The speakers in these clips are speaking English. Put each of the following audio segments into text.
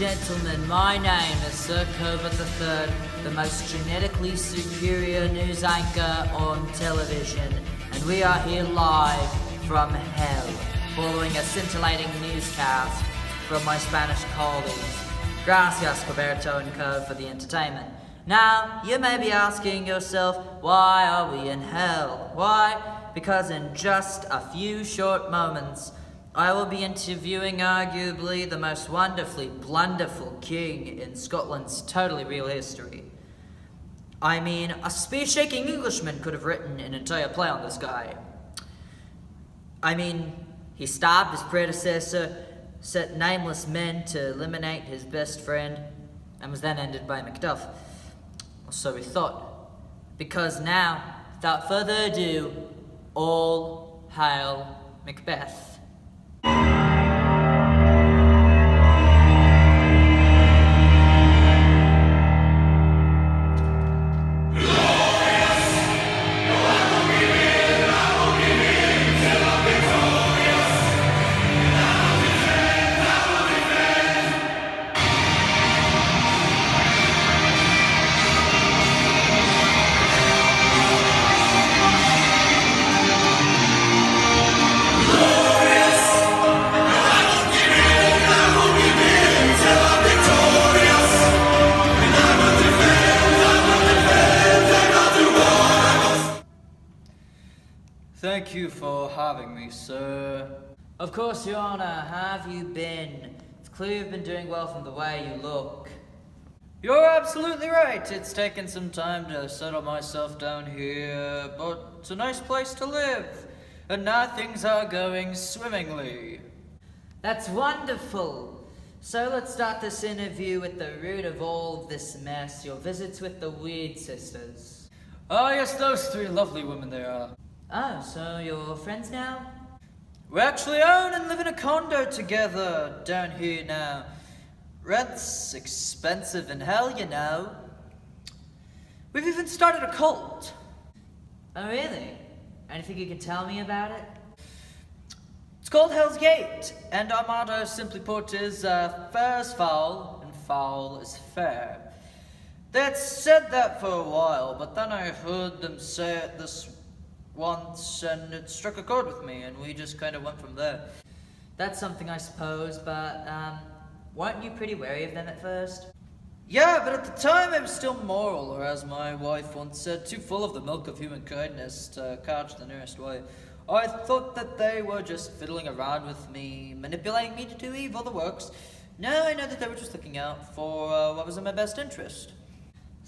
gentlemen, my name is Sir Cobra III, the most genetically superior news anchor on television, and we are here live from hell, following a scintillating newscast from my Spanish colleagues. Gracias, Roberto and Co. for the entertainment. Now, you may be asking yourself, why are we in hell? Why? Because in just a few short moments, I will be interviewing arguably the most wonderfully blunderful king in Scotland's totally real history. I mean, a space-shaking Englishman could have written an entire play on this guy. I mean, he stabbed his predecessor, set nameless men to eliminate his best friend, and was then ended by Macduff. Or so we thought. Because now, without further ado, all hail Macbeth. Thank you for having me, sir. Of course, Your Honor, how have you been? It's clear you've been doing well from the way you look. You're absolutely right. It's taken some time to settle myself down here, but it's a nice place to live. And now things are going swimmingly. That's wonderful. So let's start this interview with the root of all of this mess, your visits with the Weird Sisters. Ah, yes, those three lovely women they are. Oh, so you're friends now? We actually own and live in a condo together down here now. Rent's expensive in hell, you know. We've even started a cult. Oh, really? Anything you can tell me about it? It's called Hell's Gate, and our motto, simply put, is fair is foul, and foul is fair. They had said that for a while, but then I heard them say it this once, and it struck a chord with me, and we just kind of went from there. That's something, I suppose, but, weren't you pretty wary of them at first? Yeah, but at the time I was still moral, or as my wife once said, too full of the milk of human kindness to catch the nearest way. I thought that they were just fiddling around with me, manipulating me to do evil, the works. Now I know that they were just looking out for what was in my best interest.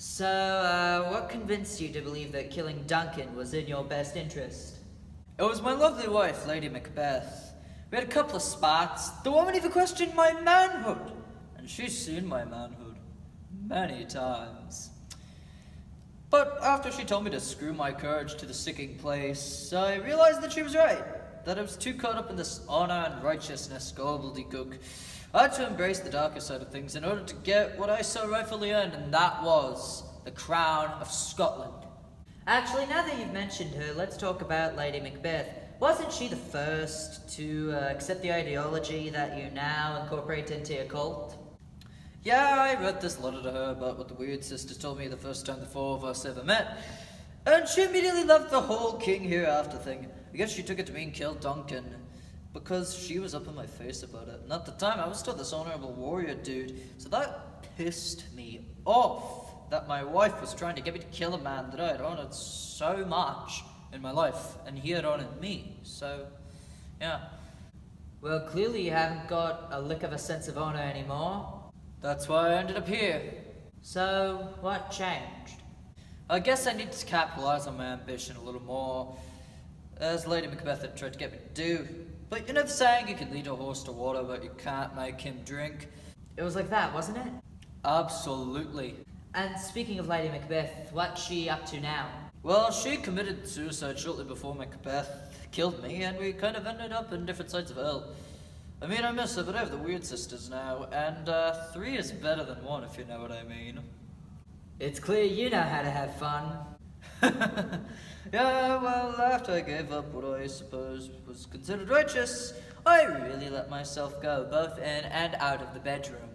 So, what convinced you to believe that killing Duncan was in your best interest? It was my lovely wife, Lady Macbeth. We had a couple of spats. The woman even questioned my manhood, and she's seen my manhood many times. But after she told me to screw my courage to the sicking place, I realized that she was right, that I was too caught up in this honor and righteousness gobbledygook. I had to embrace the darker side of things in order to get what I so rightfully earned, and that was the crown of Scotland. Actually, now that you've mentioned her, let's talk about Lady Macbeth. Wasn't she the first to accept the ideology that you now incorporate into your cult? Yeah, I read this letter to her about what the Weird Sisters told me the first time the four of us ever met, and she immediately loved the whole King Hereafter thing. I guess she took it to mean kill Duncan, because she was up in my face about it. And at the time, I was still this honorable warrior dude, so that pissed me off, that my wife was trying to get me to kill a man that I had honored so much in my life, and he had honored me, so, yeah. Well, clearly you haven't got a lick of a sense of honor anymore. That's why I ended up here. So, what changed? I guess I need to capitalize on my ambition a little more, as Lady Macbeth had tried to get me to do. But you know the saying, you can lead a horse to water, but you can't make him drink? It was like that, wasn't it? Absolutely. And speaking of Lady Macbeth, what's she up to now? Well, she committed suicide shortly before Macbeth killed me, and we kind of ended up in different sides of hell. I mean, I miss her, but I have the Weird Sisters now, and 3 is better than 1, if you know what I mean. It's clear you know how to have fun. Yeah, well, after I gave up what I suppose was considered righteous, I really let myself go, both in and out of the bedroom.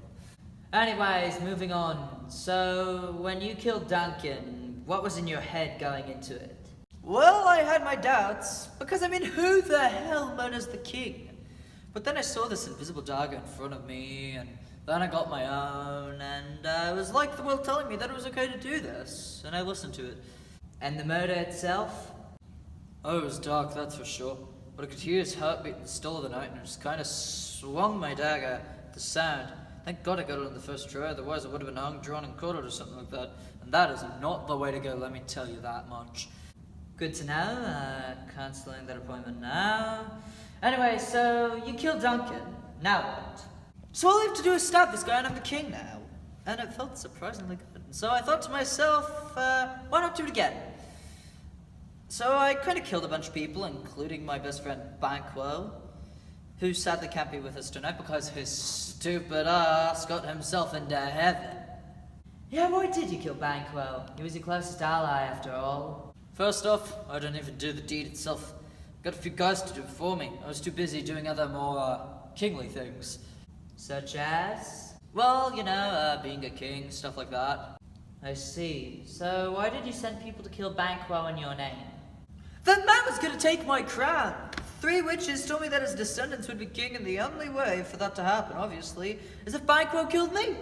Anyways, moving on. So, when you killed Duncan, what was in your head going into it? Well, I had my doubts, because I mean, who the hell murders the king? But then I saw this invisible dagger in front of me, and then I got my own, and it was like the world telling me that it was okay to do this, and I listened to it. And the murder itself? Oh, it was dark, that's for sure. But I could hear his heartbeat in the still of the night, and I just kind of swung my dagger at the sound. Thank God I got it in the first try, otherwise I would have been hung, drawn, and quartered or something like that. And that is not the way to go, let me tell you that much. Good to know. Cancelling that appointment now. Anyway, so you killed Duncan. Now what? So all I have to do is stab this guy and I'm the king now. And it felt surprisingly good. So I thought to myself, why not do it again? So I kind of killed a bunch of people, including my best friend Banquo, who sadly can't be with us tonight because his stupid ass got himself into heaven. Yeah, why did you kill Banquo? He was your closest ally after all. First off, I didn't even do the deed itself. Got a few guys to do it for me. I was too busy doing other more kingly things. Such as? Well, you know, being a king, stuff like that. I see. So why did you send people to kill Banquo in your name? That man was gonna take my crown. 3 witches told me that his descendants would be king, and the only way for that to happen, obviously, is if Banquo killed me.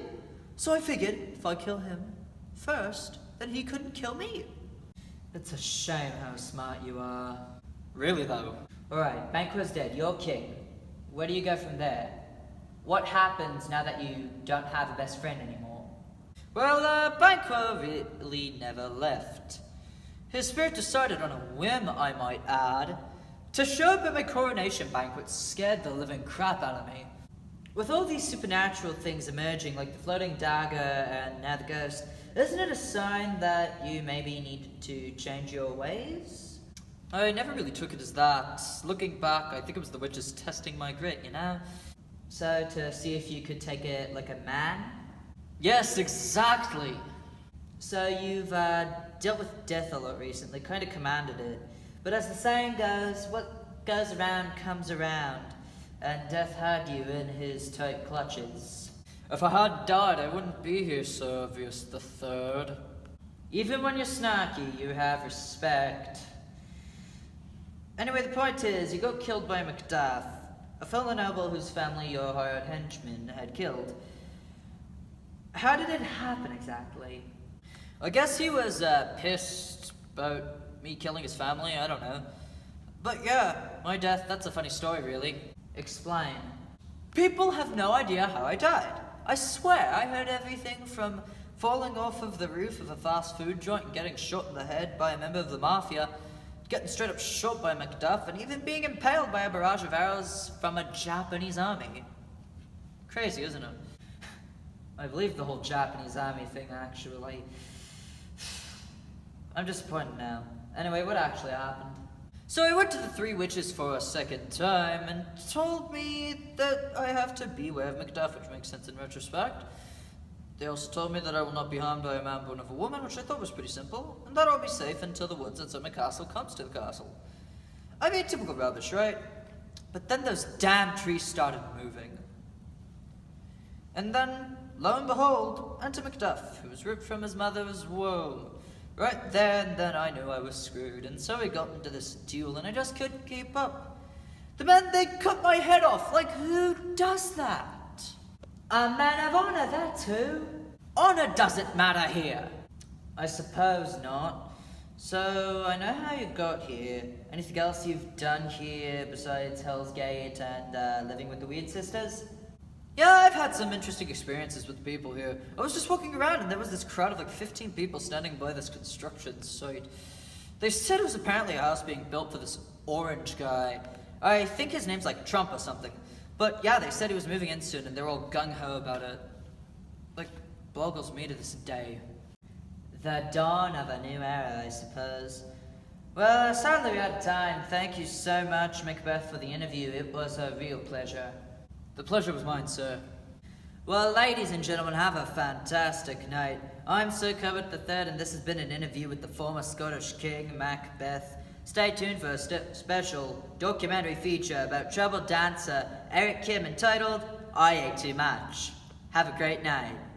So I figured, if I kill him first, then he couldn't kill me. It's a shame how smart you are. Really, though? Alright, Banquo's dead. You're king. Where do you go from there? What happens now that you don't have a best friend anymore? Well, Banquo really never left. His spirit decided on a whim, I might add, to show up at my coronation banquet scared the living crap out of me. With all these supernatural things emerging, like the floating dagger and now the ghost, isn't it a sign that you maybe needed to change your ways? I never really took it as that. Looking back, I think it was the witches testing my grit, you know? So, to see if you could take it like a man? Yes, exactly! So, you've dealt with death a lot recently, kind of commanded it. But as the saying goes, what goes around comes around. And death had you in his tight clutches. If I had died, I wouldn't be here, Servius the Third. Even when you're snarky, you have respect. Anyway, the point is, you got killed by Macduff, a fellow noble whose family your hired henchman had killed. How did it happen exactly? I guess he was pissed about me killing his family, I don't know. But yeah, my death, that's a funny story, really. Explain. People have no idea how I died. I swear, I heard everything from falling off of the roof of a fast food joint and getting shot in the head by a member of the mafia, getting straight up shot by Macduff, and even being impaled by a barrage of arrows from a Japanese army. Crazy, isn't it? I believe the whole Japanese army thing, actually. I'm disappointed now. Anyway, what actually happened? So I went to the 3 witches for a second time and told me that I have to beware of Macduff, which makes sense in retrospect. They also told me that I will not be harmed by a man born of a woman, which I thought was pretty simple, and that I'll be safe until the woods outside my castle comes to the castle. I mean, typical rubbish, right? But then those damn trees started moving. And then, lo and behold, enter Macduff, who was ripped from his mother's womb. Right there and then I knew I was screwed, and so we got into this duel, and I just couldn't keep up. The men, they cut my head off. Like, who does that? A man of honor, that's who. Honor doesn't matter here. I suppose not. So, I know how you got here. Anything else you've done here besides Hell's Gate and living with the Weird Sisters? Yeah, I've had some interesting experiences with people here. I was just walking around and there was this crowd of like 15 people standing by this construction site. They said it was apparently a house being built for this orange guy. I think his name's like Trump or something. But yeah, they said he was moving in soon and they're all gung-ho about it. Like, boggles me to this day. The dawn of a new era, I suppose. Well, sadly we're out of time. Thank you so much, Macbeth, for the interview. It was a real pleasure. The pleasure was mine, sir. Well, ladies and gentlemen, have a fantastic night. I'm Sir Covert III, and this has been an interview with the former Scottish King, Macbeth. Stay tuned for a special documentary feature about troubled dancer Eric Kim entitled I Ate Too Much. Have a great night.